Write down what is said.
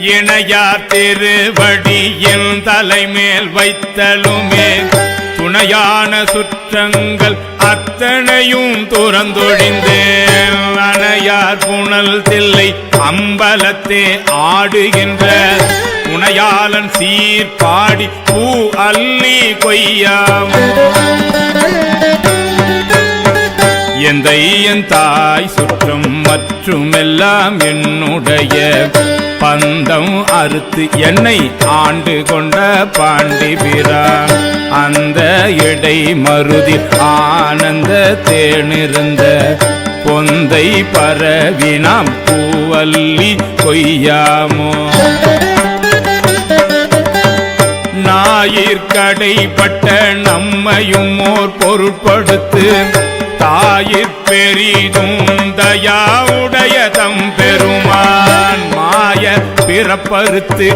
இணையார் திருவடி என் தலைமேல் வைத்தலுமே துணையான சுற்றங்கள் அத்தனையும் துறந்தொழிந்தேன் அணையார் புனல் தில்லை அம்பலத்தே ஆடுகின்ற துணையாளன் சீர்பாடி பூ அல்லி கொய்யாம் எந்தை என் தாய் சுற்றம் மற்றுமெல்லாம் என்னுடைய பந்தம் அறுத்து என்னை ஆண்டு கொண்ட பாண்டிபிரான் அந்த இடை மருதி ஆனந்த தேனிருந்த பொந்தை பரவினாம் பூவல்லி கொய்யாமோ ஞாயிற்கடைப்பட்ட நம்மையும் ஓர் பொருட்படுத்து தாயிற் பெரிதும் தயாவுடைய தம் பெருமான் மாய பிறப்பறுத்து